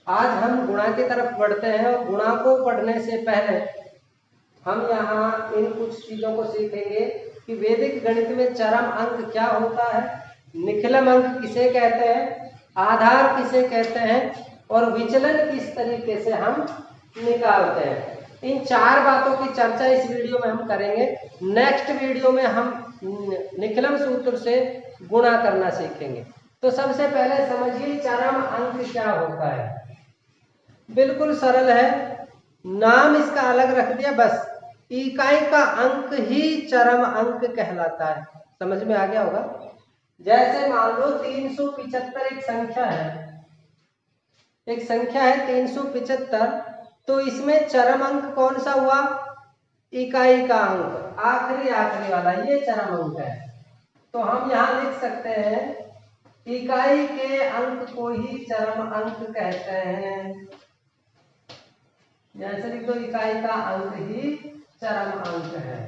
आज हम गुणा की तरफ बढ़ते हैं और गुणा को पढ़ने से पहले हम यहाँ इन कुछ चीजों को सीखेंगे कि वैदिक गणित में चरम अंक क्या होता है, निखिलम अंक किसे कहते हैं, आधार किसे कहते हैं और विचलन किस तरीके से हम निकालते हैं। इन चार बातों की चर्चा इस वीडियो में हम करेंगे। नेक्स्ट वीडियो में हम निखिलम सूत्र से गुणा करना सीखेंगे। तो सबसे पहले समझिए चरम अंक क्या होता है। बिल्कुल सरल है, नाम इसका अलग रख दिया बस। इकाई का अंक ही चरम अंक कहलाता है। समझ में आ गया होगा। जैसे मान लो 375 एक संख्या है, एक संख्या है 375, तो इसमें चरम अंक कौन सा हुआ? इकाई का अंक, आखिरी वाला, ये चरम अंक है। तो हम यहाँ लिख सकते हैं इकाई के अंक को ही चरम अंक कहते हैं। जैसे लिख दो इकाई का अंक ही चरम अंक है।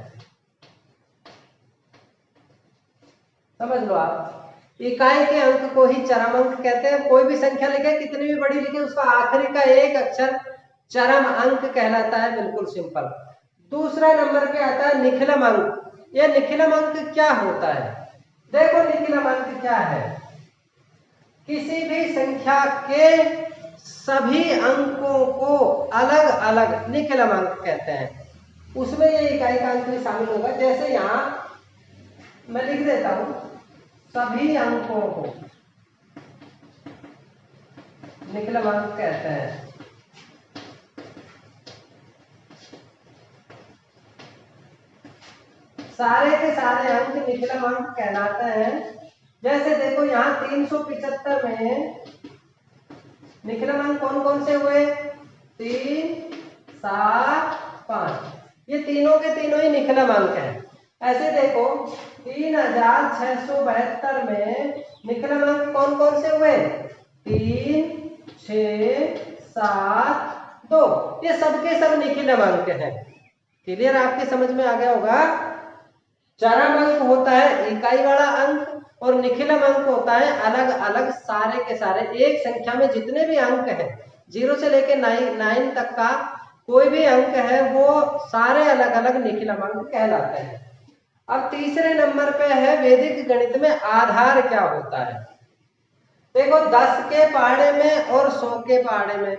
समझ लो आप, इकाई के अंक को ही चरम अंक कहते हैं। कोई भी संख्या लिखे, कितनी भी बड़ी लिखे, उसका आखिरी का एक अक्षर चरम अंक कहलाता है। बिल्कुल सिंपल। दूसरा नंबर पे आता है निखिलम अंक। ये निखिलम अंक क्या होता है? देखो निखिलम अंक क्या है, किसी भी संख्या के सभी अंकों को अलग अलग निखिलम अंक कहते हैं। उसमें ये इकाई का अंक भी शामिल होगा। जैसे यहां मैं लिख देता हूं सभी अंकों को निखिलम अंक कहते हैं। सारे के सारे अंक निखिलम अंक कहलाते हैं। जैसे देखो यहाँ 375 में निखिलम अंक कौन कौन से हुए? 3, 7, 5, ये तीनों के तीनों ही निखिलम अंक हैं। ऐसे देखो 3672 में निखिलम अंक कौन कौन से हुए? 3, 6, 7, 2, ये सबके सब निखिलम अंक हैं। क्लियर? आपके समझ में आ गया होगा। चरम अंक होता है इकाई वाला अंक और निखिलम अंक होता है अलग अलग सारे के सारे। एक संख्या में जितने भी अंक हैं, 0 से लेकर 9 तक का कोई भी अंक है, वो सारे अलग अलग निखिलम अंक कहलाते हैं। अब तीसरे नंबर पे है वैदिक गणित में आधार क्या होता है। देखो 10 के पहाड़े में और 100 के पहाड़े में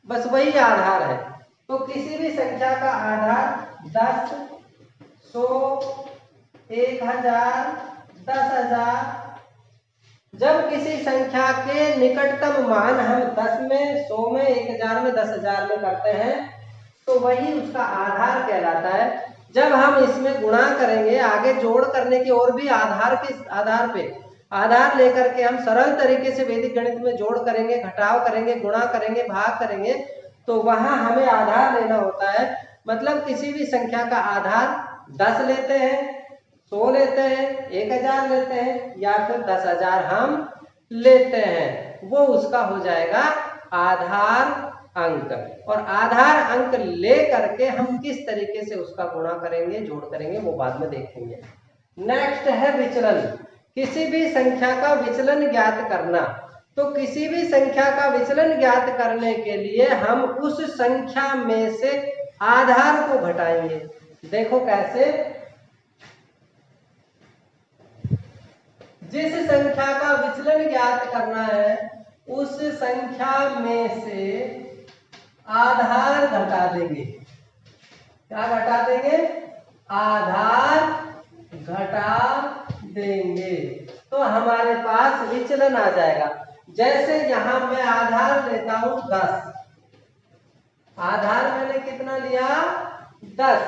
बस वही आधार है। तो किसी भी संख्या का आधार 10, 100, 1000, 10,000। जब किसी संख्या के निकटतम मान हम 10 में, 100 में, 1000 में, 10,000 में करते हैं तो वही उसका आधार कहलाता है। जब हम इसमें गुणा करेंगे, आगे जोड़ करने की और भी आधार के आधार पे आधार लेकर के हम सरल तरीके से वैदिक गणित में जोड़ करेंगे, घटाव करेंगे, गुणा करेंगे, भाग करेंगे, तो वहां हमें आधार लेना होता है। मतलब किसी भी संख्या का आधार 10 लेते हैं, 100 लेते हैं, 1000 लेते हैं या फिर 10,000 हम लेते हैं, वो उसका हो जाएगा आधार अंक। और आधार अंक ले करके हम किस तरीके से उसका गुणा करेंगे, जोड़ करेंगे, वो बाद में देखेंगे। नेक्स्ट है विचलन। किसी भी संख्या का विचलन ज्ञात करना। तो किसी भी संख्या का विचलन ज्ञात करने के लिए हम उस संख्या में से आधार को घटाएंगे। देखो कैसे? जिस संख्या का विचलन ज्ञात करना है उस संख्या में से आधार घटा देंगे। क्या घटा देंगे? आधार घटा देंगे तो हमारे पास विचलन आ जाएगा। जैसे यहां मैं आधार लेता हूं 10, आधार मैंने कितना लिया? 10।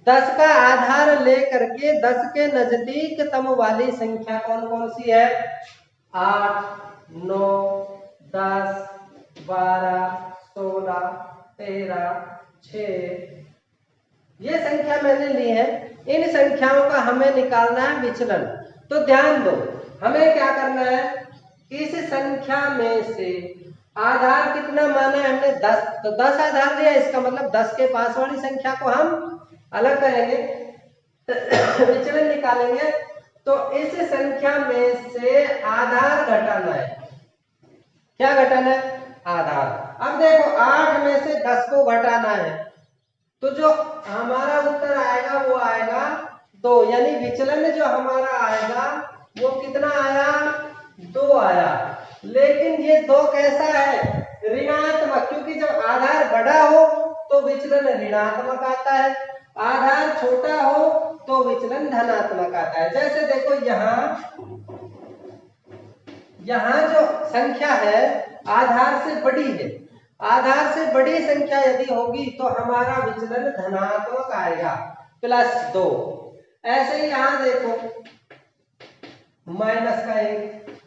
10 का आधार लेकर के 10 के नजदीकतम वाली संख्या कौन कौन सी है? 8, 9, 10, 12, 16, 13, 6, ये संख्या मैंने ली है। इन संख्याओं का हमें निकालना है विचलन। तो ध्यान दो, हमें क्या करना है? इस संख्या में से आधार कितना माना है हमने? 10, तो 10 आधार लिया, इसका मतलब 10 के पास वाली संख्या को हम अलग करेंगे, विचलन निकालेंगे। तो इस संख्या में से आधार घटाना है। क्या घटाना है? आधार। अब अब देखो 8 में से 10 को घटाना है, तो जो हमारा उत्तर आएगा वो आएगा 2, यानी विचलन जो हमारा आएगा वो कितना आया, 2 आया। लेकिन ये 2 कैसा है, ऋणात्मक, क्योंकि जब आधार बड़ा हो तो विचलन ऋणात्मक आता है, आधार छोटा हो तो विचलन धनात्मक आता है। जैसे देखो यहाँ जो संख्या है आधार से बड़ी है, आधार से बड़ी संख्या यदि होगी तो हमारा विचलन धनात्मक आएगा +2। ऐसे ही यहाँ देखो -1,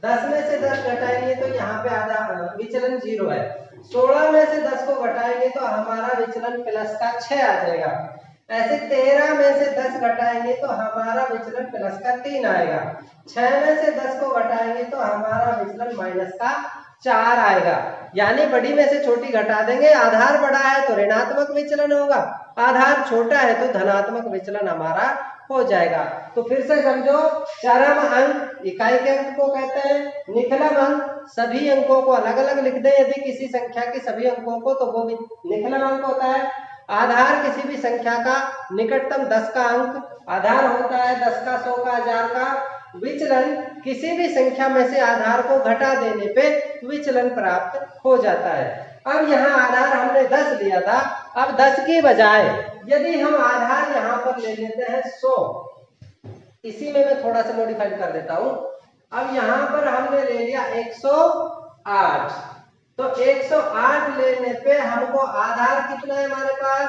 10 में से 10 घटाएंगे तो यहाँ पे आधा विचलन 0 है। 16 में से 10 को घटाएंगे तो हमारा विचलन +6 आ जाएगा। ऐसे 13 में से 10 घटाएंगे तो हमारा विचलन +3 आएगा। 6 में से 10 को घटाएंगे तो हमारा विचलन -4 आएगा। यानी बड़ी में से छोटी घटा देंगे, आधार बड़ा है तो ऋणात्मक विचलन होगा, आधार छोटा है तो धनात्मक विचलन हमारा हो जाएगा। तो फिर से समझो, चरम अंक इकाई के अंक को कहते हैं, निकलम अंक सभी अंकों को अलग अलग लिख दें यदि किसी संख्या के सभी अंकों को तो वो भी निकलम अंक होता है। आधार किसी भी संख्या का निकटतम 10 का अंक आधार होता है, 10 का, 100 का, 1000 का। विचलन किसी भी संख्या में से आधार को घटा देने पे विचलन प्राप्त हो जाता है। अब यहाँ आधार हमने 10 लिया था, अब 10 की बजाय यदि हम आधार यहाँ पर ले लेते हैं 100, इसी में मैं थोड़ा सा मॉडिफाइड कर देता हूँ। अब यहाँ पर हमने ले लिया 108, तो 108 लेने पे हमको आधार कितना है हमारे पास,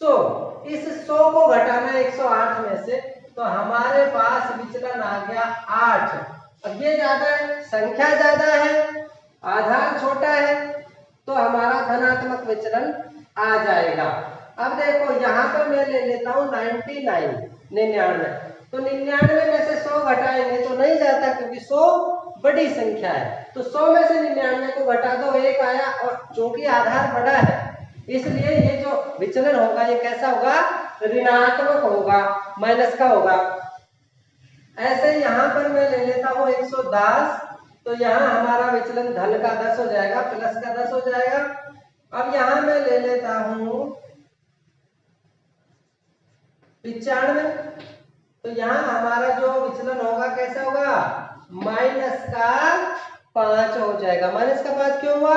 100। इस 100 को घटाना 108 में से, तो हमारे पास विचलन आ गया 8। अब ये ज्यादा है, संख्या ज्यादा है, आधार छोटा है, तो हमारा धनात्मक विचलन आ जाएगा। अब देखो यहाँ पर मैं ले लेता हूँ 99, तो 99 में से 100 घटाएंगे तो नहीं जाता, क्योंकि 100 बड़ी संख्या है। तो 100 में से 99 को घटा दो, 1 आया, और चूंकि आधार बड़ा है इसलिए ये जो विचलन होगा ये कैसा होगा, ऋणात्मक होगा, माइनस का होगा। ऐसे यहाँ पर मैं ले लेता हूँ 110, तो यहाँ हमारा विचलन धन का 10 हो जाएगा, प्लस का 10 हो जाएगा। अब यहाँ मैं ले लेता हूँ 95, तो यहाँ हमारा जो विचलन होगा कैसा होगा, -5 हो जाएगा। -5 क्यों हुआ,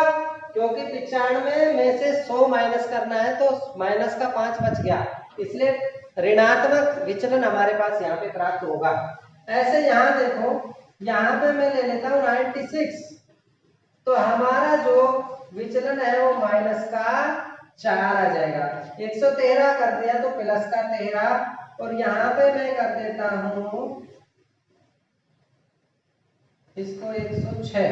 क्योंकि 95 में से 100 माइनस करना है तो -5 बच गया, इसलिए ऋणात्मक विचलन हमारे पास यहाँ पे प्राप्त होगा। ऐसे यहाँ देखो, यहाँ पे मैं ले लेता हूँ 96, तो हमारा जो विचलन है वो -4 आ जाएगा। 113 कर दिया तो +13, और यहाँ पे मैं कर देता हूँ इसको 106,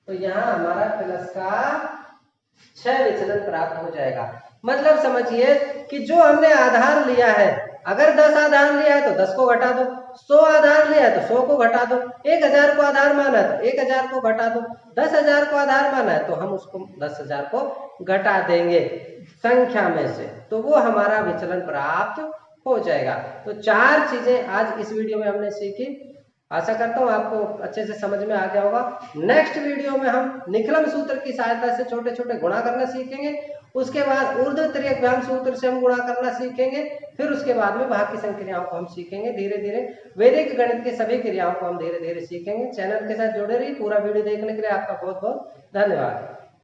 तो यहाँ हमारा +6 विचलन प्राप्त हो जाएगा। मतलब समझिए कि जो हमने आधार लिया है, अगर 10 आधार लिया है तो 10 को घटा दो, 100 आधार लिया है तो 100 को घटा दो, 1000 को आधार माना है तो 1000 को घटा दो, 10,000 को आधार माना है तो हम उसको 10,000 को घटा देंगे संख्या में से, तो वो हमारा विचलन प्राप्त हो जाएगा। तो 4 चीजें आज इस वीडियो में हमने सीखी। आशा करता हूँ आपको अच्छे से समझ में आ गया होगा। नेक्स्ट वीडियो में हम निकलम सूत्र की सहायता से छोटे छोटे गुणा करना सीखेंगे, उसके बाद ऊर्ध्व त्रिज्यग्राम सूत्र से हम गुणा करना सीखेंगे, फिर उसके बाद में भाग की संक्रियाओं को हम सीखेंगे। धीरे धीरे वैदिक गणित की सभी क्रियाओं को हम धीरे धीरे सीखेंगे। चैनल के साथ जुड़े रहिए। पूरा वीडियो देखने के लिए आपका बहुत बहुत धन्यवाद।